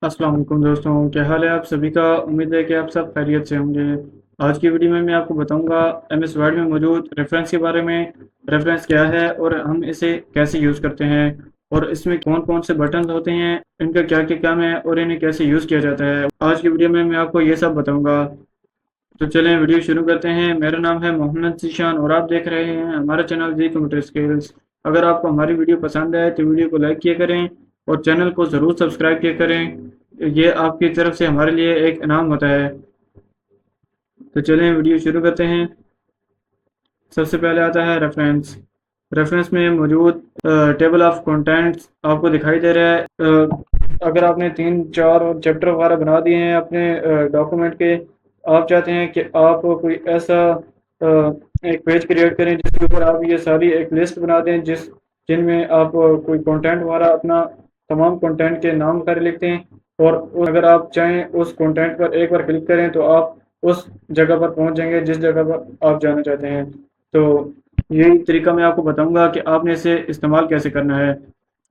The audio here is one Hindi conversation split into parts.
अस्सलाम वालेकुम दोस्तों, क्या हाल है आप सभी का। उम्मीद है कि आप सब खैरियत से होंगे। आज की वीडियो में मैं आपको बताऊंगा एमएस वर्ड में मौजूद रेफरेंस के बारे में। रेफरेंस क्या है और हम इसे कैसे यूज़ करते हैं, और इसमें कौन कौन से बटन होते हैं, इनका क्या क्या काम है और इन्हें कैसे यूज़ किया जाता है। आज की वीडियो में मैं आपको ये सब बताऊँगा। तो चलें वीडियो शुरू करते हैं। मेरा नाम है मोहम्मद जीशान और आप देख रहे हैं हमारा चैनल जी कंप्यूटर स्किल्स। अगर आपको हमारी वीडियो पसंद आए तो वीडियो को लाइक किया करें और चैनल को ज़रूर सब्सक्राइब किया करें। ये आपकी तरफ से हमारे लिए एक इनाम होता है। तो चलें वीडियो शुरू करते हैं। सबसे पहले आता है रेफरेंस। रेफरेंस में मौजूद टेबल ऑफ कंटेंट्स आपको दिखाई दे रहा है। अगर आपने 3-4 चैप्टर वगैरह बना दिए हैं अपने डॉक्यूमेंट के, आप चाहते हैं कि आप कोई ऐसा एक पेज क्रिएट करें जिसके ऊपर आप ये सारी एक लिस्ट बना दें जिनमें आप कोई कंटेंट वगैरह अपना तमाम कंटेंट के नाम कर लिखते हैं, और अगर आप चाहें उस कंटेंट पर एक बार क्लिक करें तो आप उस जगह पर पहुंच जाएंगे जिस जगह पर आप जाना चाहते हैं। तो यही तरीका मैं आपको बताऊंगा कि आपने इसे इस्तेमाल कैसे करना है।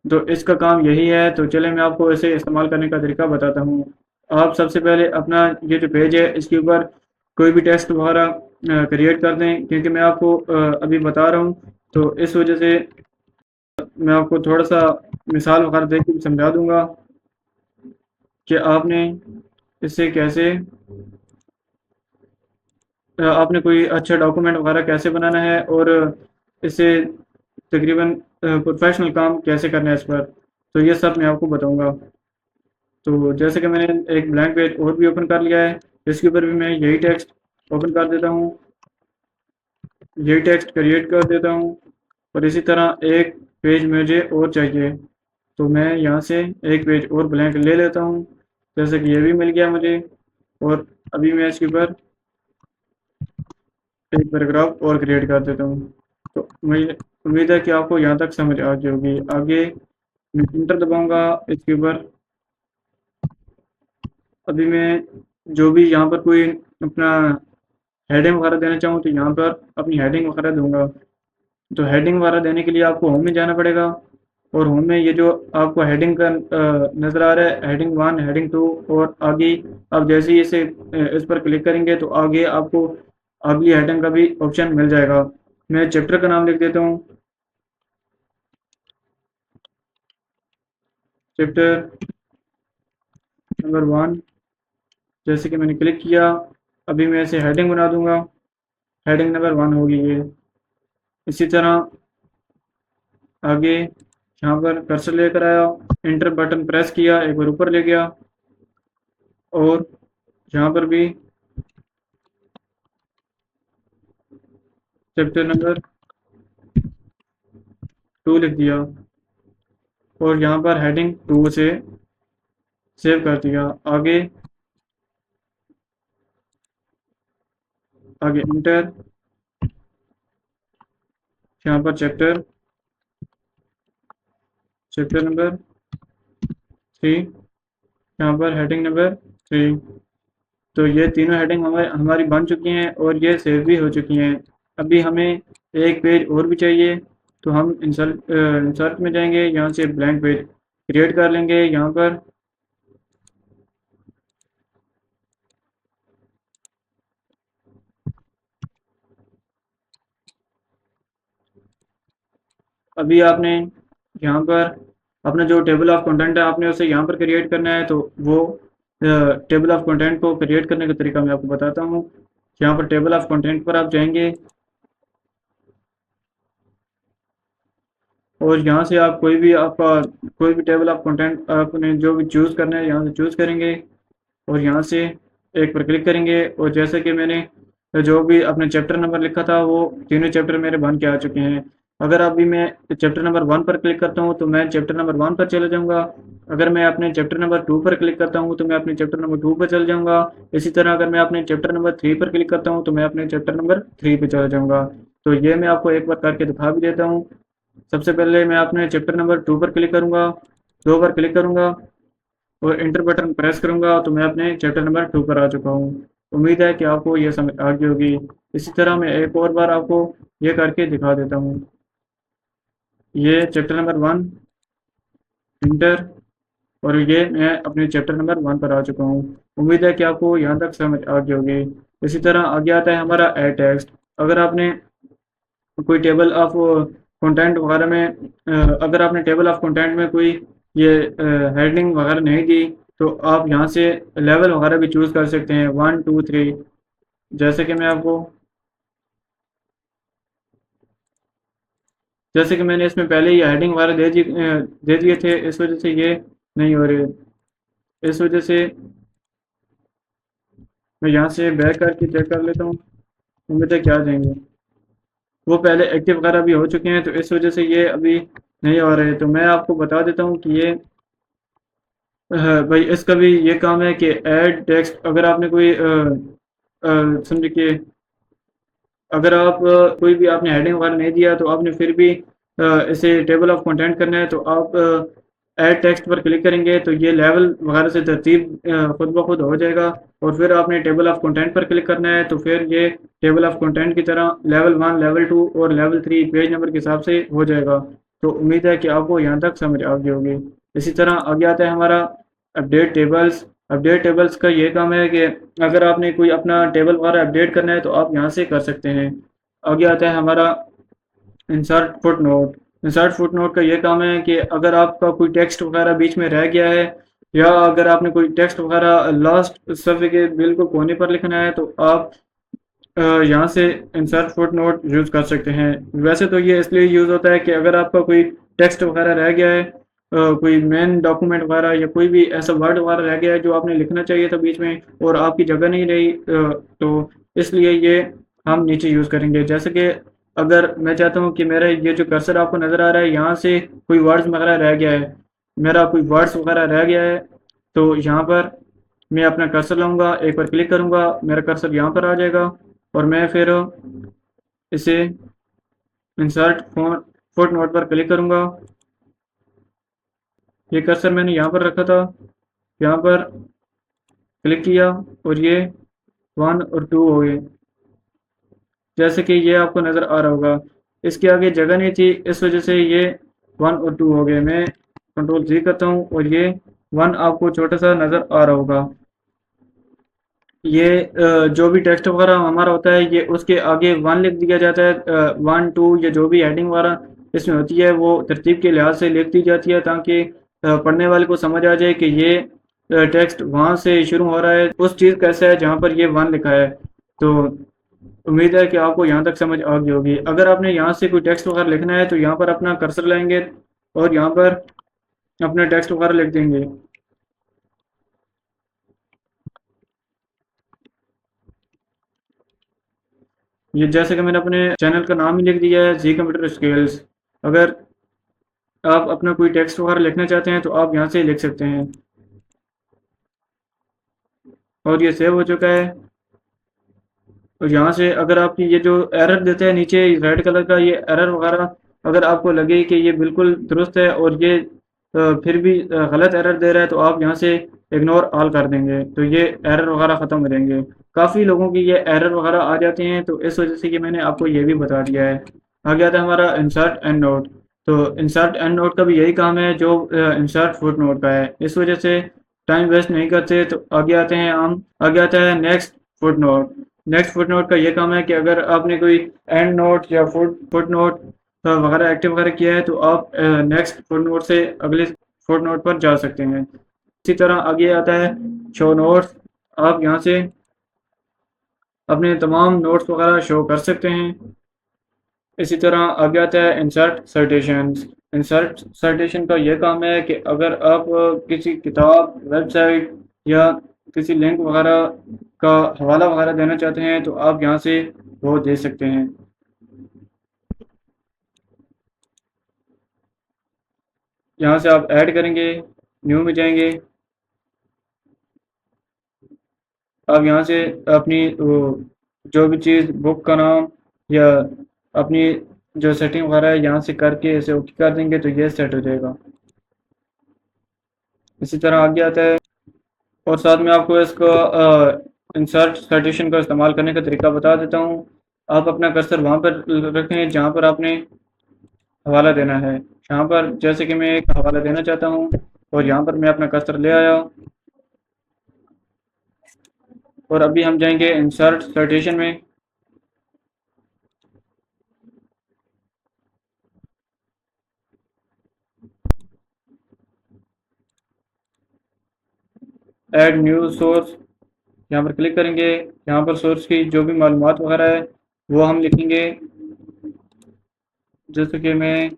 तो इसका काम यही है। तो चले मैं आपको इसे इस्तेमाल करने का तरीका बताता हूँ। आप सबसे पहले अपना ये जो पेज है इसके ऊपर कोई भी टेक्स्ट वगैरह क्रिएट कर दें, क्योंकि मैं आपको अभी बता रहा हूँ तो इस वजह से मैं आपको थोड़ा सा मिसाल वगैरह दे के समझा दूंगा कि आपने इससे कैसे आपने कोई अच्छा डॉक्यूमेंट वगैरह कैसे बनाना है और इसे तकरीबन प्रोफेशनल काम कैसे करना है इस पर। तो ये सब मैं आपको बताऊंगा। तो जैसे कि मैंने एक ब्लैंक पेज और भी ओपन कर लिया है, इसके ऊपर भी मैं यही टेक्स्ट ओपन कर देता हूँ, यही टेक्स्ट क्रिएट कर देता हूँ। और इसी तरह एक पेज मुझे और चाहिए, तो मैं यहाँ से एक पेज और ब्लैंक ले लेता हूँ। जैसे कि ये भी मिल गया मुझे। और अभी मैं इसके ऊपर एक पैराग्राफ और क्रिएट कर देता हूँ। तो मुझे उम्मीद है कि आपको यहाँ तक समझ आ गई होगी। आगे मैं इंटर दबाऊंगा इसके ऊपर। अभी मैं जो भी यहाँ पर कोई अपना हेडिंग वगैरह देना चाहूँ तो यहाँ पर अपनी हेडिंग वगैरह दूंगा। तो हेडिंग वगैरह देने के लिए आपको होम में जाना पड़ेगा, और होम में ये जो आपको हेडिंग का नज़र आ रहा है, हेडिंग 1 हेडिंग 2, और आगे आप जैसे ही इसे इस पर क्लिक करेंगे तो आगे आपको अगली हेडिंग का भी ऑप्शन मिल जाएगा। मैं चैप्टर का नाम लिख देता हूँ, चैप्टर नंबर 1। जैसे कि मैंने क्लिक किया, अभी मैं इसे हेडिंग बना दूंगा। हेडिंग नंबर 1 होगी ये। इसी तरह आगे यहाँ पर कर्सर लेकर आया, इंटर बटन प्रेस किया, एक बार ऊपर ले गया, और यहाँ पर भी चैप्टर नंबर 2 लिख दिया, और यहाँ पर हेडिंग 2 से सेव कर दिया। आगे आगे इंटर, यहाँ पर चैप्टर चैप्टर नंबर 3, यहाँ पर हेडिंग नंबर 3। तो ये तीनों हेडिंग हमारी बन चुकी हैं और ये सेव भी हो चुकी हैं। अभी हमें एक पेज और भी चाहिए, तो हम इंसर्ट में जाएंगे, यहाँ से ब्लैंक पेज क्रिएट कर लेंगे। यहाँ पर अभी आपने यहाँ पर अपना जो टेबल ऑफ कंटेंट है आपने उसे यहाँ पर क्रिएट करना है। तो वो टेबल ऑफ कंटेंट को क्रिएट करने का तरीका मैं आपको बताता हूँ। यहाँ पर टेबल ऑफ कंटेंट पर आप जाएंगे, और यहाँ से आप कोई भी आपका कोई भी टेबल ऑफ कंटेंट आपने जो भी चूज़ करना है यहाँ से चूज़ करेंगे, और यहाँ से एक पर क्लिक करेंगे। और जैसे कि मैंने जो भी अपने चैप्टर नंबर लिखा था वो तीनों चैप्टर मेरे बन के आ चुके हैं। अगर अभी मैं चैप्टर नंबर 1 पर क्लिक करता हूँ तो मैं चैप्टर नंबर 1 पर चले जाऊँगा। अगर मैं अपने चैप्टर नंबर 2 पर क्लिक करता हूँ तो मैं अपने चैप्टर नंबर 2 पर चले जाऊँगा। इसी तरह अगर मैं अपने चैप्टर नंबर 3 पर क्लिक करता हूँ तो मैं अपने चैप्टर नंबर 3 पर चला जाऊँगा। तो ये मैं आपको एक बार करके दिखा भी देता हूँ। सबसे पहले मैं अपने चैप्टर नंबर 2 पर क्लिक करूँगा, 2 बार क्लिक करूँगा और इंटर बटन प्रेस करूंगा तो मैं अपने चैप्टर नंबर 2 पर आ चुका हूँ। उम्मीद है कि आपको ये समझ आ गई होगी। इसी तरह मैं एक और बार आपको ये करके दिखा देता हूँ। ये चैप्टर नंबर 1, इंटर, और ये मैं अपने चैप्टर नंबर 1 पर आ चुका हूँ। उम्मीद है कि आपको यहाँ तक समझ आ गई होगी। इसी तरह आगे आता है हमारा एड टेक्स्ट। अगर आपने कोई टेबल ऑफ कंटेंट वगैरह में अगर आपने टेबल ऑफ कंटेंट में कोई ये हेडिंग वगैरह नहीं दी, तो आप यहाँ से लेवल वगैरह भी चूज़ कर सकते हैं, 1 2 3। जैसे कि मैंने इसमें पहले ही हेडिंग वगैरह दे दिए थे, इस वजह से ये नहीं हो रहे। इस वजह से मैं यहाँ से बैक करके चेक कर लेता हूँ। उम्मीद है कि आ जाएंगे। वो पहले एक्टिव वगैरह भी हो चुके हैं, तो इस वजह से ये अभी नहीं हो रहे। तो मैं आपको बता देता हूँ कि ये भाई इसका भी ये काम है कि ऐड टेक्स्ट। अगर आपने कोई समझ के अगर आप कोई भी आपने हेडिंग वगैरह नहीं दिया, तो आपने फिर भी इसे टेबल ऑफ कंटेंट करना है, तो आप ऐड टेक्स्ट पर क्लिक करेंगे तो ये लेवल वगैरह से तरतीब खुद ब खुद हो जाएगा। और फिर आपने टेबल ऑफ कंटेंट पर क्लिक करना है, तो फिर ये टेबल ऑफ कंटेंट की तरह लेवल 1 लेवल 2 और लेवल 3 पेज नंबर के हिसाब से हो जाएगा। तो उम्मीद है कि आपको यहाँ तक समझ आ गई होगी। इसी तरह आगे आता है हमारा अपडेट टेबल्स। अपडेट टेबल्स का ये काम है कि अगर आपने कोई अपना टेबल वगैरह अपडेट करना है, तो आप यहाँ से कर सकते हैं। आगे आता है हमारा insert foot note. Insert foot note का ये काम है कि अगर आपका कोई टेक्स्ट वगैरह बीच में रह गया है, या अगर आपने कोई टेक्स्ट वगैरह लास्ट सफ़े के बिल्कुल कोने पर लिखना है, तो आप यहाँ से इंसर्ट फुट नोट यूज़ कर सकते हैं। वैसे तो ये इसलिए यूज़ होता है कि अगर आपका कोई टेक्स्ट वगैरह रह गया है, कोई मेन डॉक्यूमेंट वगैरह या कोई भी ऐसा वर्ड वगैरह रह गया है जो आपने लिखना चाहिए था बीच में, और आपकी जगह नहीं रही, तो इसलिए ये हम नीचे यूज़ करेंगे। जैसे कि अगर मैं चाहता हूँ कि मेरा ये जो कर्सर आपको नज़र आ रहा है, यहाँ से कोई वर्ड्स वगैरह रह गया है, मेरा कोई वर्ड्स वगैरह रह गया है, तो यहाँ पर मैं अपना कर्सर लाऊंगा, एक बार क्लिक करूंगा, मेरा कर्सर यहाँ पर आ जाएगा। और मैं फिर इसे इंसर्ट फुट नोट पर क्लिक करूंगा। ये कर्सर मैंने यहाँ पर रखा था, यहाँ पर क्लिक किया और ये 1 और 2 हो गए, जैसे कि ये आपको नज़र आ रहा होगा। इसके आगे जगह नहीं थी, इस वजह से ये 1 और 2 हो गए। मैं कंट्रोल जी करता हूँ और ये 1 आपको छोटा सा नज़र आ रहा होगा। ये जो भी टेक्स्ट वगैरह हमारा होता है, ये उसके आगे 1 लिख दिया जाता है। 1 2 या जो भी हेडिंग वगैरह इसमें होती है, वो तरतीब के लिहाज से लिख दी जाती है, ताकि पढ़ने वाले को समझ आ जाए कि ये टेक्स्ट वहाँ से शुरू हो रहा है, उस चीज़ कैसा है जहाँ पर ये 1 लिखा है। तो उम्मीद है कि आपको यहाँ तक समझ आ गई होगी। अगर आपने यहाँ से कोई टेक्स्ट वगैरह लिखना है, तो यहाँ पर अपना कर्सर लाएंगे और यहाँ पर अपना टेक्स्ट वगैरह लिख देंगे। ये जैसे कि मैंने अपने चैनल का नाम ही लिख दिया है, जी कंप्यूटर स्किल्स। अगर आप अपना कोई टेक्स्ट वगैरह लिखना चाहते हैं, तो आप यहाँ से लिख सकते हैं। और ये सेव हो चुका है। और यहाँ से अगर आपकी ये जो एरर देता है नीचे रेड कलर का, ये एरर वगैरह अगर आपको लगे कि ये बिल्कुल दुरुस्त है और ये फिर भी गलत एरर दे रहा है, तो आप यहाँ से इग्नोर ऑल कर देंगे, तो ये एरर वगैरह ख़त्म हो जाएंगे। काफ़ी लोगों की ये एरर वगैरह आ जाते हैं, तो इस वजह से कि मैंने आपको ये भी बता दिया है। आगे आता है हमारा इंसर्ट एंड नोट। तो इंसर्ट एंड नोट का भी यही काम है जो इंसर्ट फुट नोट का है। इस वजह से टाइम वेस्ट नहीं करते, तो आगे आते हैं हम। आगे आता है next foot note. Next foot note का ये काम है कि अगर आपने कोई एंड नोट या फुट नोट वगैरह एक्टिव वगैरह किया है, तो आप नेक्स्ट फुट नोट से अगले फुट नोट पर जा सकते हैं। इसी तरह आगे आता है शो नोट्स। आप यहाँ से अपने तमाम नोट्स वगैरह शो कर सकते हैं। इसी तरह आगे आता है इंसर्ट साइटेशंस। इंसर्ट साइटेशन का ये काम है कि अगर आप किसी किताब, वेबसाइट या किसी लिंक वगैरह का हवाला वगैरह देना चाहते हैं, तो आप यहाँ से वो दे सकते हैं। यहाँ से आप ऐड करेंगे, न्यू में जाएंगे, आप यहाँ से अपनी जो भी चीज़, बुक का नाम या अपनी जो सेटिंग वगैरह है, यहाँ से करके इसे ओके कर देंगे, तो ये सेट हो जाएगा। इसी तरह आगे आता है, और साथ में आपको इसको इंसर्ट साइटेशन का इस्तेमाल करने का तरीका बता देता हूँ। आप अपना कर्सर वहाँ पर रखें जहाँ पर आपने हवाला देना है। यहाँ पर जैसे कि मैं एक हवाला देना चाहता हूँ, और यहाँ पर मैं अपना कर्सर ले आया और अभी हम जाएंगे इंसर्ट साइटेशन में। ऐड न्यू सोर्स, यहाँ पर क्लिक करेंगे। यहाँ पर सोर्स की जो भी मालूमात वगैरह है वो हम लिखेंगे। जैसे कि मैं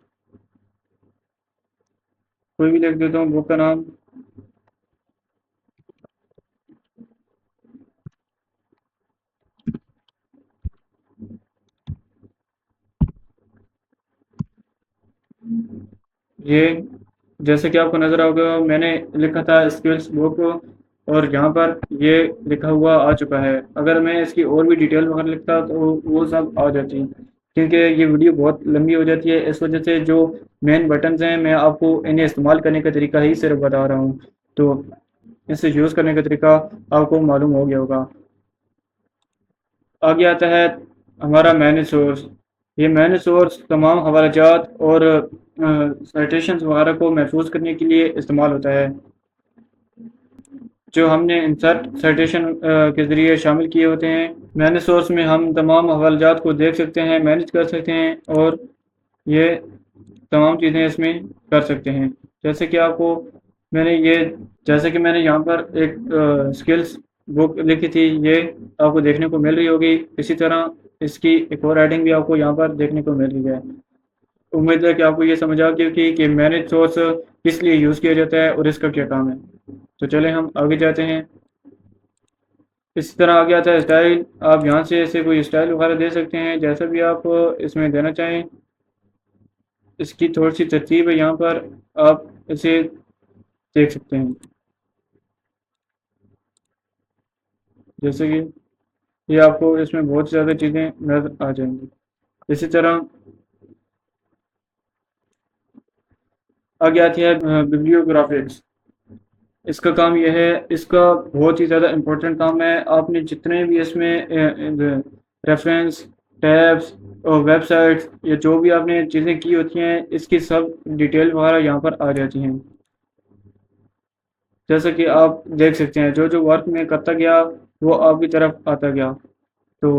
कोई भी लिख देता हूँ बुक का नाम। ये जैसे कि आपको नज़र आओगे मैंने लिखा था स्किल्स बुक, और यहाँ पर ये लिखा हुआ आ चुका है। अगर मैं इसकी और भी डिटेल वगैरह लिखता तो वो सब आ जाती, क्योंकि ये वीडियो बहुत लंबी हो जाती है। इस वजह से जो मेन बटन्स हैं मैं आपको इन्हें इस्तेमाल करने का तरीका ही सिर्फ बता रहा हूँ, तो इसे यूज़ करने का तरीका आपको मालूम हो गया होगा। आगे आता है हमारा मैनेज सोर्स। ये मैनेज सोर्स तमाम हवालाजात और साइटेशंस वगैरह को महफूज करने के लिए इस्तेमाल होता है, जो हमने इंसर्ट साइटेशन के ज़रिए शामिल किए होते हैं। मैनेज सोर्स में हम तमाम हवालाजात को देख सकते हैं, मैनेज कर सकते हैं और ये तमाम चीज़ें इसमें कर सकते हैं। जैसे कि आपको मैंने ये जैसे कि मैंने यहाँ पर एक स्किल्स बुक लिखी थी, ये आपको देखने को मिल रही होगी। इसी तरह इसकी एक और राइटिंग भी आपको यहाँ पर देखने को मिल रही है। उम्मीद है कि आपको ये समझ आ गई होगी कि मैनेज सोर्स किस लिए यूज़ किया जाता है और इसका क्या काम है। तो चलें हम आगे जाते हैं। इसी तरह आगे आता है स्टाइल। आप यहाँ से ऐसे कोई स्टाइल वगैरह दे सकते हैं, जैसा भी आप इसमें देना चाहें। इसकी थोड़ी सी तरतीब है, यहाँ पर आप इसे देख सकते हैं। जैसे कि ये आपको इसमें बहुत ज़्यादा चीज़ें नज़र आ जाएंगी। इसी तरह आगे आती है बिब्लियोग्राफिक्स। इसका काम यह है, इसका बहुत ही ज़्यादा इम्पोर्टेंट काम है। आपने जितने भी इसमें रेफरेंस, टैब्स और वेबसाइट्स या जो भी आपने चीज़ें की होती हैं, इसकी सब डिटेल वगैरह यहाँ पर आ जाती हैं। जैसा कि आप देख सकते हैं, जो जो वर्क मैं करता गया वो आपकी तरफ आता गया। तो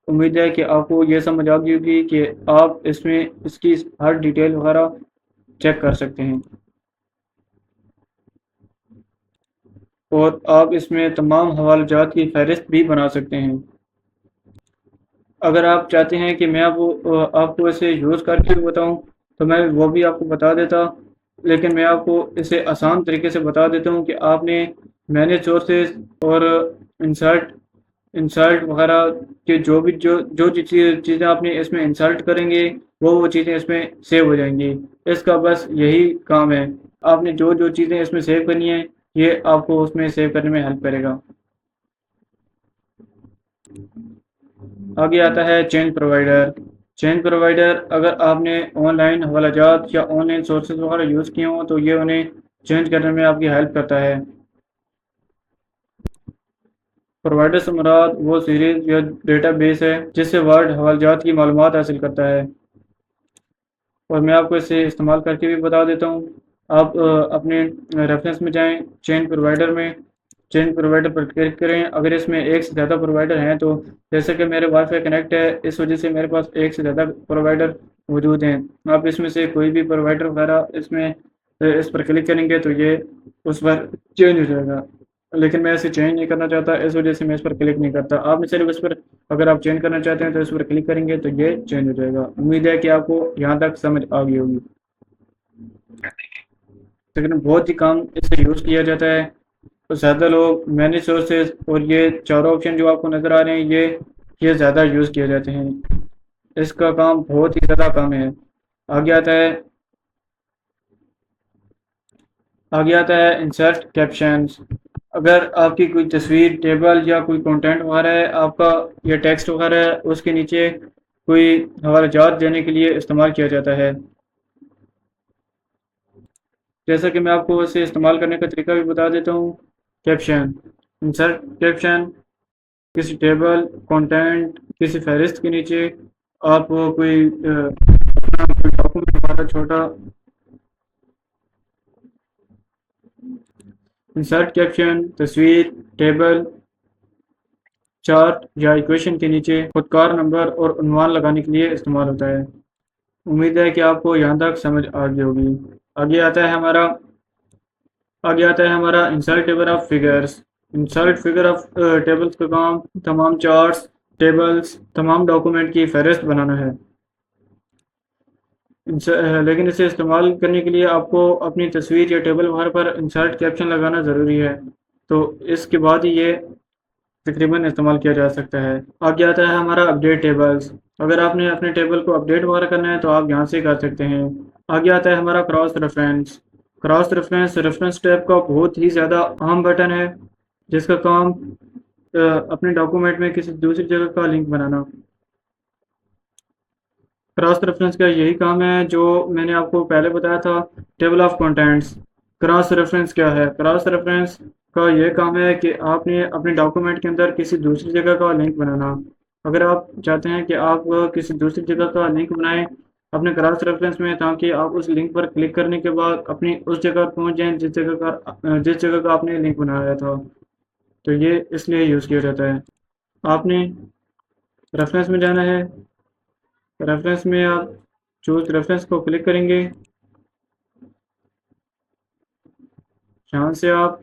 उम्मीद है कि आपको ये समझ आ गई होगी कि आप इसमें इसकी हर डिटेल वगैरह चेक कर सकते हैं और आप इसमें तमाम हवालाजात की फहरिस्त भी बना सकते हैं। अगर आप चाहते हैं कि मैं आपको इसे यूज़ करके भी बताऊं तो मैं वो भी आपको बता देता, लेकिन मैं आपको इसे आसान तरीके से बता देता हूं कि आपने मैनेज सोर्सेज और इंसर्ट इंसर्ट वगैरह के जो भी जो चीज़ें आपने इसमें इंसर्ट करेंगे वो चीज़ें इसमें सेव हो जाएंगी। इसका बस यही काम है। आपने जो जो चीज़ें इसमें सेव करनी है ये आपको उसमें सेव करने में हेल्प करेगा। आगे आता है चेंज प्रोवाइडर। चेंज प्रोवाइडर, अगर आपने ऑनलाइन हवालाजात या ऑनलाइन सोर्सेज वगैरह यूज़ किए हों तो ये उन्हें चेंज करने में आपकी हेल्प करता है। प्रोवाइडर से मुराद वो सीरीज़ या डेटाबेस है जिससे वर्ल्ड हवालाजात की मालूमात हासिल करता है, और मैं आपको इसे इस्तेमाल करके भी बता देता हूँ। आप अपने रेफरेंस में जाएं, चेंज प्रोवाइडर में, चेंज प्रोवाइडर पर क्लिक करें। अगर इसमें एक से ज़्यादा प्रोवाइडर हैं तो जैसे कि मेरे वाईफाई कनेक्ट है, इस वजह से मेरे पास एक से ज़्यादा प्रोवाइडर मौजूद हैं। आप इसमें से कोई भी प्रोवाइडर वगैरह इसमें इस पर क्लिक करेंगे तो ये उस पर चेंज हो जाएगा, लेकिन मैं इसे चेंज नहीं करना चाहता, इस वजह से मैं इस पर क्लिक नहीं करता। आपने सिर्फ इस पर अगर आप चेंज करना चाहते हैं तो इस पर क्लिक करेंगे तो ये चेंज हो जाएगा। उम्मीद है कि आपको यहाँ तक समझ आ गई होगी। लेकिन बहुत ही कम इसे यूज़ किया जाता है, तो ज़्यादा लोग मैनेज सोर्सेज और ये चारों ऑप्शन जो आपको नज़र आ रहे हैं ये ज़्यादा यूज़ किए जाते हैं। इसका काम बहुत ही ज़्यादा कम है। आगे आता है आगे आता है इंसर्ट कैप्शंस। अगर आपकी कोई तस्वीर, टेबल या कोई कंटेंट वगैरह है आपका, या टेक्स्ट वगैरह है, उसके नीचे कोई हवालाजात देने के लिए इस्तेमाल किया जाता है। जैसा कि मैं आपको इसे इस्तेमाल करने का तरीका भी बता देता हूँ। कैप्शन, इंसर्ट कैप्शन, किसी टेबल, कंटेंट, किसी फहरिस्त के नीचे आप कोई डॉक्यूमेंट हमारा छोटा इंसर्ट कैप्शन तस्वीर, टेबल, चार्ट या इक्वेशन के नीचे खुदकार नंबर और उन्वान लगाने के लिए इस्तेमाल होता है। उम्मीद है कि आपको यहाँ तक समझ आ गई होगी। आगे आता है हमारा आगे आता है हमारा insert table of figures. Insert figure of tables का काम तमाम चार्ट्स, टेबल्स, तमाम डॉक्यूमेंट की फहरिस्त बनाना है। लेकिन इसे इस्तेमाल करने के लिए आपको अपनी तस्वीर या टेबल वगैरह पर इंसर्ट कैप्शन लगाना ज़रूरी है। तो इसके बाद ही ये तकरीबन इस्तेमाल किया जा सकता है। आगे आता है हमारा अपडेट टेबल्स। अगर आपने अपने टेबल को अपडेट वगैरह करना है तो आप यहाँ से कर सकते हैं। आगे आता है हमारा cross reference. Cross reference reference tab का बहुत ही ज़्यादा अहम बटन है, जिसका काम अपने डॉक्यूमेंट में किसी दूसरी जगह का लिंक बनाना। क्रॉस रेफरेंस का यही काम है जो मैंने आपको पहले बताया था, table of contents. Cross reference क्या है? क्रॉस रेफरेंस का यह काम है कि आपने अपने डॉक्यूमेंट के अंदर किसी दूसरी जगह का लिंक बनाना। अगर आप चाहते हैं कि आप किसी दूसरी जगह का लिंक बनाएं अपने क्रॉस रेफरेंस में, ताकि आप उस लिंक पर क्लिक करने के बाद अपनी उस जगह पर पहुंच जाएं जिस जगह का आपने लिंक बनाया था, तो ये इसलिए यूज़ किया जाता है। आपने रेफरेंस में जाना है। रेफरेंस में आप चूज रेफरेंस को क्लिक करेंगे। यहाँ से आप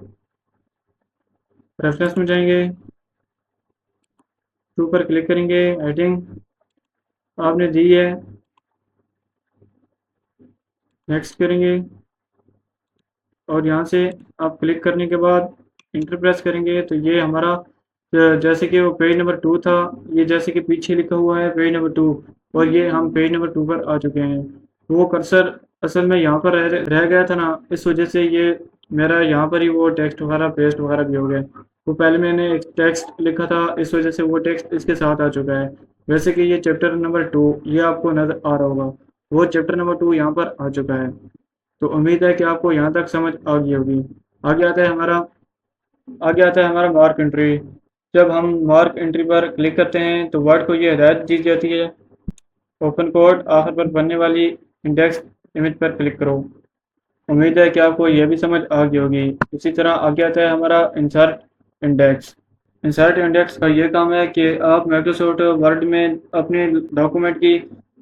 रेफरेंस में जाएंगे, टू पर क्लिक करेंगे, हेडिंग आपने दी है, नेक्स्ट करेंगे और यहाँ से आप क्लिक करने के बाद इंटर प्रेस करेंगे तो ये हमारा जैसे कि वो पेज नंबर 2 था, ये जैसे कि पीछे लिखा हुआ है पेज नंबर 2, और ये हम पेज नंबर 2 पर आ चुके हैं। वो कर्सर असल में यहाँ पर रह गया था ना, इस वजह से ये मेरा यहाँ पर ही वो टेक्स्ट वगैरह पेस्ट वगैरह भी हो गया। वो पहले मैंने एक टेक्स्ट लिखा था, इस वजह से वो टेक्स्ट इसके साथ आ चुका है। वैसे कि ये चैप्टर नंबर 2 ये आपको नज़र आ रहा होगा, वो चैप्टर नंबर 2 यहाँ पर आ चुका है। तो उम्मीद है कि आपको यहाँ तक समझ आ गई होगी। आगे आता है हमारा आगे आता है हमारा मार्क एंट्री। जब हम मार्क एंट्री पर क्लिक करते हैं तो वर्ड को ये हिदायत दी जाती है, ओपन कोड आखिर पर बनने वाली इंडेक्स इमेज पर क्लिक करो। उम्मीद है कि आपको यह भी समझ आ गई होगी। इसी तरह आगे आता है हमारा इंसर्ट इंडेक्स। इंसर्ट इंडेक्स का ये काम है कि आप माइक्रोसॉफ्ट वर्ड में अपने डॉक्यूमेंट की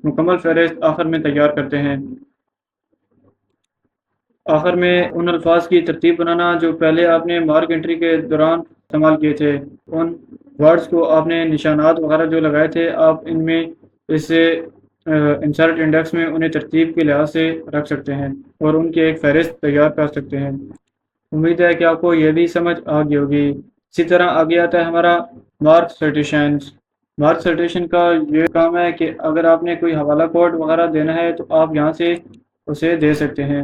मुकम्मल फहरिस्त आखिर में तैयार करते हैं। आखिर में उन अल्फाज की तरतीब बनाना जो पहले आपने मार्क एंट्री के दौरान इस्तेमाल किए थे, उन वर्ड्स को आपने निशानात वगैरह जो लगाए थे, आप इनमें इससे इंसर्ट इंडेक्स में उन्हें तरतीब के लिहाज से रख सकते हैं और उनकी एक फहरिस्त तैयार कर सकते हैं। उम्मीद है कि आपको यह भी समझ आ गई होगी। इसी तरह आगे आता है हमारा मार्क साइटेशन। मार्क साइटेशन का ये काम है कि अगर आपने कोई हवाला कोड वगैरह देना है तो आप यहाँ से उसे दे सकते हैं।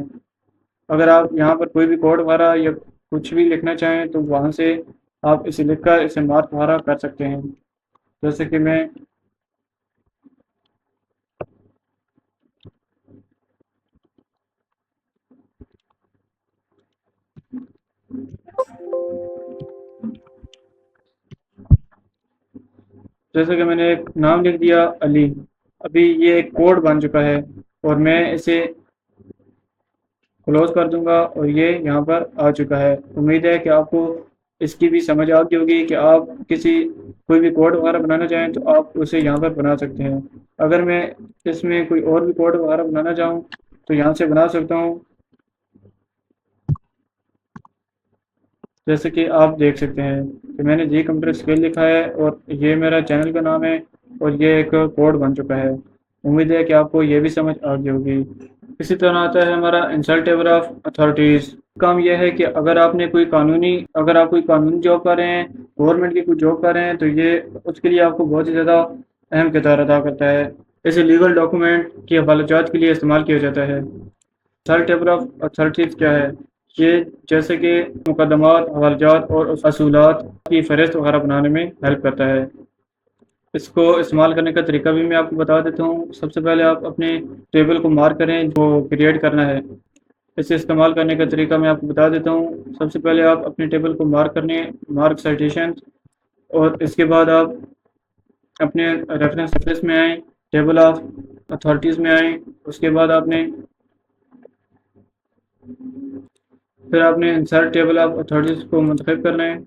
अगर आप यहाँ पर कोई भी कोड वगैरह या कुछ भी लिखना चाहें तो वहाँ से आप इसे लिखकर इसे मार्क वगैरह कर सकते हैं। जैसे कि मैं जैसे कि मैंने एक नाम लिख दिया अली। अभी ये एक कोड बन चुका है और मैं इसे क्लोज कर दूंगा और ये यहाँ पर आ चुका है। उम्मीद है कि आपको इसकी भी समझ आ गई होगी कि आप कोई भी कोड वगैरह बनाना चाहें तो आप उसे यहाँ पर बना सकते हैं। अगर मैं इसमें कोई और भी कोड वगैरह बनाना चाहूँ तो यहाँ से बना सकता हूँ, जैसे कि आप देख सकते हैं कि मैंने जी कंप्यूटर स्किल लिखा है और ये मेरा चैनल का नाम है और ये एक कोड बन चुका है। उम्मीद है कि आपको ये भी समझ आ गई होगी। इसी तरह आता है हमारा इंसर्ट टेबल ऑफ अथॉरिटीज़। काम यह है कि अगर आप कोई कानूनी जॉब कर रहे हैं, गवर्नमेंट की कोई जॉब कर रहे हैं, तो ये उसके लिए आपको बहुत ही ज़्यादा अहम किरदार अदा करता है। इसे लीगल डॉक्यूमेंट की हवालाजात के लिए इस्तेमाल किया जाता है। इंसर्ट टेबल ऑफ अथॉरिटीज़ क्या है? ये जैसे कि मुकदमात, हवालाजात और असूलात की फहरिस्त वगैरह बनाने में हेल्प करता है। इसको इस्तेमाल करने का तरीका भी मैं आपको बता देता हूँ। सबसे पहले आप अपने टेबल को मार्क करें जो क्रिएट करना है। इसे इस्तेमाल करने का तरीका मैं आपको बता देता हूँ। सबसे पहले आप अपने टेबल को मार्क साइटेशन, और इसके बाद आप अपने रेफरेंस में आएँ, टेबल ऑफ अथॉरिटीज़ में आएँ। उसके बाद आपने फिर आपने इंसर्ट टेबल ऑफ अथॉरिटीज़ को मुंतखब करना है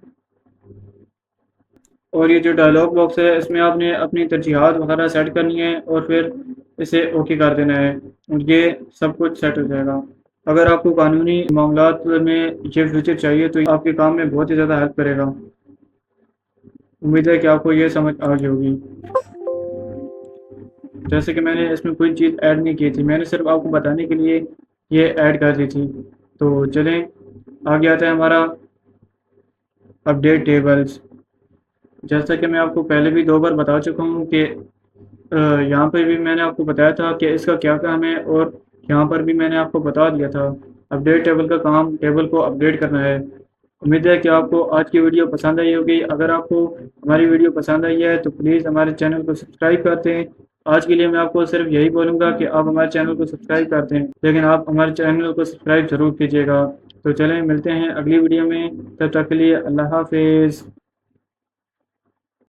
और ये जो डायलॉग बॉक्स है इसमें आपने अपनी तरजीहात वगैरह सेट करनी है और फिर इसे ओके कर देना है और ये सब कुछ सेट हो जाएगा। अगर आपको कानूनी मामलात में ये फीचर चाहिए तो आपके काम में बहुत ही ज़्यादा हेल्प करेगा। उम्मीद है कि आपको ये समझ आ गई होगी। जैसे कि मैंने इसमें कोई चीज़ ऐड नहीं की थी, मैंने सिर्फ आपको बताने के लिए ये ऐड कर दी थी। तो चलें आगे आता है हमारा अपडेट टेबल्स। जैसा कि मैं आपको पहले भी 2 बार बता चुका हूँ कि यहाँ पर भी मैंने आपको बताया था कि इसका क्या काम है और यहाँ पर भी मैंने आपको बता दिया था। अपडेट टेबल का काम टेबल को अपडेट करना है। उम्मीद है कि आपको आज की वीडियो पसंद आई होगी। अगर आपको हमारी वीडियो पसंद आई है तो प्लीज़ हमारे चैनल को सब्सक्राइब कर दें। आज के लिए मैं आपको सिर्फ यही बोलूँगा कि आप हमारे चैनल को सब्सक्राइब कर दें, लेकिन आप हमारे चैनल को सब्सक्राइब ज़रूर कीजिएगा। तो चलें मिलते हैं अगली वीडियो में, तब तक के लिए अल्लाह हाफिज़।